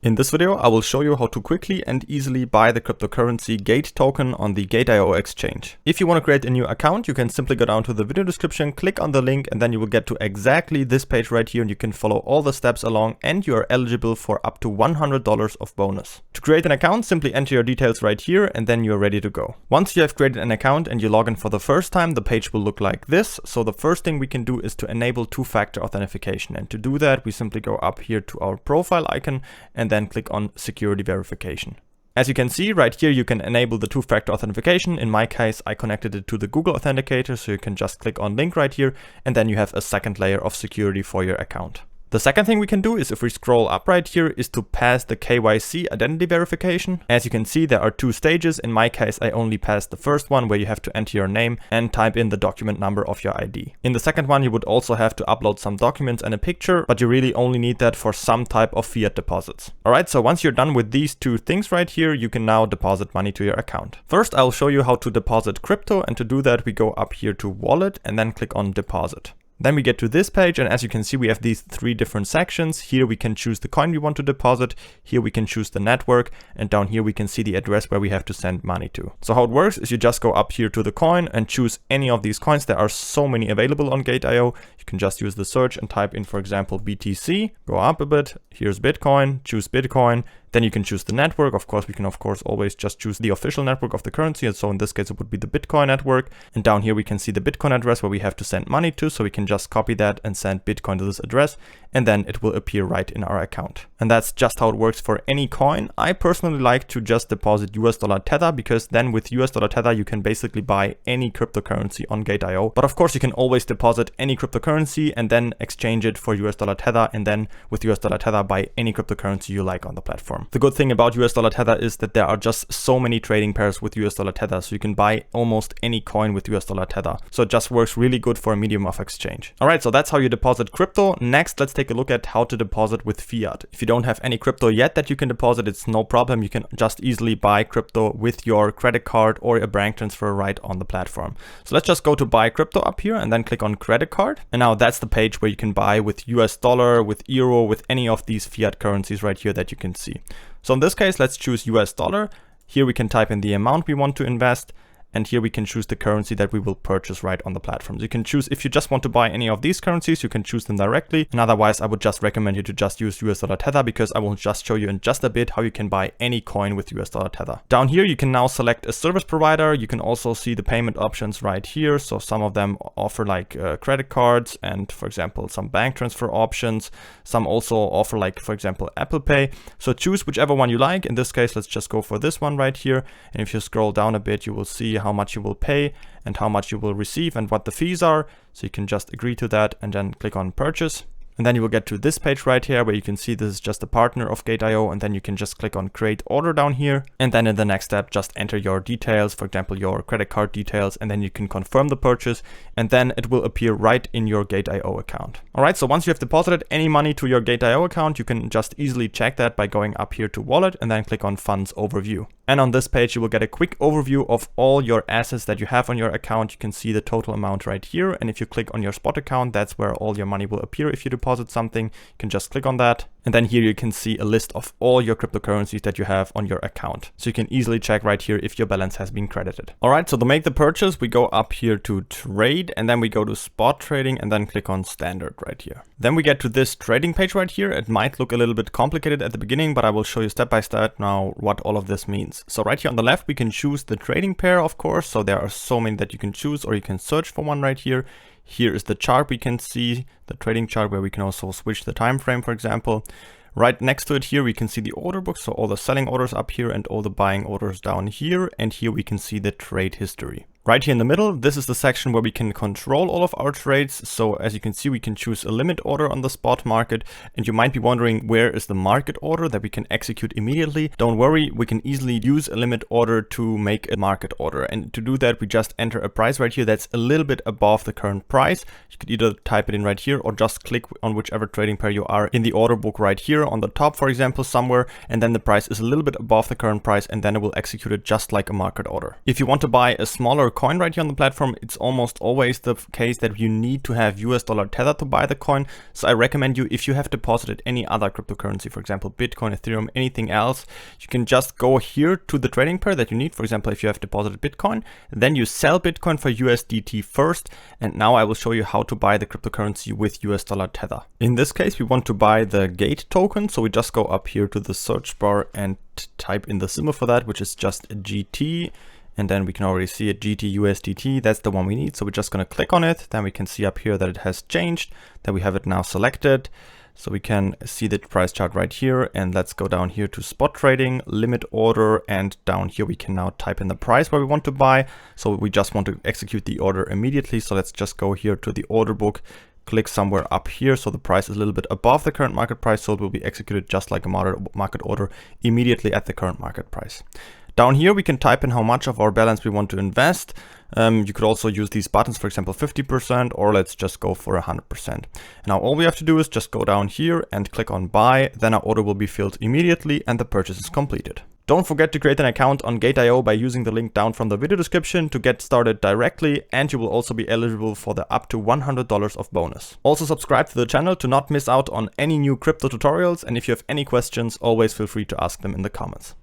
In this video, I will show you how to quickly and easily buy the cryptocurrency GateToken on the Gate.io exchange. If you want to create a new account, you can simply go down to the video description, click on the link, and then you will get to exactly this page right here, and you can follow all the steps along, and you are eligible for up to $100 of bonus. To create an account, simply enter your details right here, and then you're ready to go. Once you have created an account and you log in for the first time, the page will look like this. So the first thing we can do is to enable two-factor authentication. And to do that, we simply go up here to our profile icon and then click on security verification. As you can see right here, you can enable the two-factor authentication. In my case, I connected it to the Google Authenticator, so you can just click on link right here, and then you have a second layer of security for your account. The second thing we can do is, if we scroll up right here, is to pass the KYC identity verification. As you can see, there are two stages. In my case, I only passed the first one, where you have to enter your name and type in the document number of your ID. In the second one, you would also have to upload some documents and a picture, but you really only need that for some type of fiat deposits. Alright, so once you're done with these two things right here, you can now deposit money to your account. First, I'll show you how to deposit crypto, and to do that, we go up here to Wallet and then click on Deposit. Then we get to this page, and as you can see, we have these three different sections. Here we can choose the coin we want to deposit. Here we can choose the network, and down here we can see the address where we have to send money to. So how it works is you just go up here to the coin and choose any of these coins. There are so many available on Gate.io. You can just use the search and type in, for example, BTC. Go up a bit. Here's Bitcoin. Choose Bitcoin. Then you can choose the network. Of course, we can always just choose the official network of the currency. And so in this case, it would be the Bitcoin network. And down here, we can see the Bitcoin address where we have to send money to. So we can just copy that and send Bitcoin to this address, and then it will appear right in our account. And that's just how it works for any coin. I personally like to just deposit US dollar Tether, because then with US dollar Tether, you can basically buy any cryptocurrency on Gate.io. But of course, you can always deposit any cryptocurrency and then exchange it for US dollar Tether, and then with US dollar Tether, buy any cryptocurrency you like on the platform. The good thing about US dollar Tether is that there are just so many trading pairs with US dollar Tether, so you can buy almost any coin with US dollar Tether. So it just works really good for a medium of exchange. All right, so that's how you deposit crypto. Next, let's take a look at how to deposit with fiat. If you don't have any crypto yet that you can deposit, it's no problem. You can just easily buy crypto with your credit card or a bank transfer right on the platform. So let's just go to buy crypto up here and then click on credit card. And now that's the page where you can buy with US dollar, with euro, with any of these fiat currencies right here that you can see. So in this case, let's choose US dollar. Here we can type in the amount we want to invest. And here we can choose the currency that we will purchase right on the platform. So you can choose, if you just want to buy any of these currencies, you can choose them directly. And otherwise, I would just recommend you to just use US dollar Tether, because I will just show you in just a bit how you can buy any coin with US dollar Tether. Down here, you can now select a service provider. You can also see the payment options right here. So some of them offer like credit cards and, for example, some bank transfer options. Some also offer like, for example, Apple Pay. So choose whichever one you like. In this case, let's just go for this one right here. And if you scroll down a bit, you will see how much you will pay and how much you will receive and what the fees are. So you can just agree to that and then click on purchase. And then you will get to this page right here, where you can see this is just a partner of Gate.io, and then you can just click on create order down here. And then in the next step, just enter your details, for example, your credit card details, and then you can confirm the purchase, and then it will appear right in your Gate.io account. All right, so once you have deposited any money to your Gate.io account, you can just easily check that by going up here to wallet and then click on funds overview. And on this page, you will get a quick overview of all your assets that you have on your account. You can see the total amount right here. And if you click on your spot account, that's where all your money will appear. If you deposit something, you can just click on that. And then here you can see a list of all your cryptocurrencies that you have on your account. So you can easily check right here if your balance has been credited. All right, so to make the purchase, we go up here to trade, and then we go to spot trading and then click on standard right here. Then we get to this trading page right here. It might look a little bit complicated at the beginning, but I will show you step by step now what all of this means. So right here on the left, we can choose the trading pair, of course. So there are so many that you can choose, or you can search for one right here. Here is the chart. We can see the trading chart, where we can also switch the time frame, for example. Right next to it here, we can see the order book. So all the selling orders up here and all the buying orders down here. And here we can see the trade history. Right here in the middle, this is the section where we can control all of our trades. So as you can see, we can choose a limit order on the spot market. And you might be wondering, where is the market order that we can execute immediately? Don't worry, we can easily use a limit order to make a market order. And to do that, we just enter a price right here that's a little bit above the current price. You could either type it in right here or just click on whichever trading pair you are in the order book right here on the top, for example, somewhere. And then the price is a little bit above the current price, and then it will execute it just like a market order. If you want to buy a smaller a coin right here on the platform, it's almost always the case that you need to have US dollar tether to buy the coin. So I recommend you, if you have deposited any other cryptocurrency, for example, Bitcoin, Ethereum, anything else, you can just go here to the trading pair that you need. For example, if you have deposited Bitcoin, then you sell Bitcoin for USDT first. And now I will show you how to buy the cryptocurrency with US dollar tether. In this case, we want to buy the GateToken. So we just go up here to the search bar and type in the symbol for that, which is just GT. And then we can already see it, GT USDT, that's the one we need. So we're just gonna click on it. Then we can see up here that it has changed, that we have it now selected. So we can see the price chart right here. And let's go down here to spot trading, limit order. And down here, we can now type in the price where we want to buy. So we just want to execute the order immediately. So let's just go here to the order book, click somewhere up here. So the price is a little bit above the current market price. So it will be executed just like a market order immediately at the current market price. Down here, we can type in how much of our balance we want to invest. You could also use these buttons, for example, 50%, or let's just go for 100%. Now all we have to do is just go down here and click on buy. Then our order will be filled immediately and the purchase is completed. Don't forget to create an account on Gate.io by using the link down from the video description to get started directly, and you will also be eligible for the up to $100 of bonus. Also subscribe to the channel to not miss out on any new crypto tutorials, and if you have any questions, always feel free to ask them in the comments.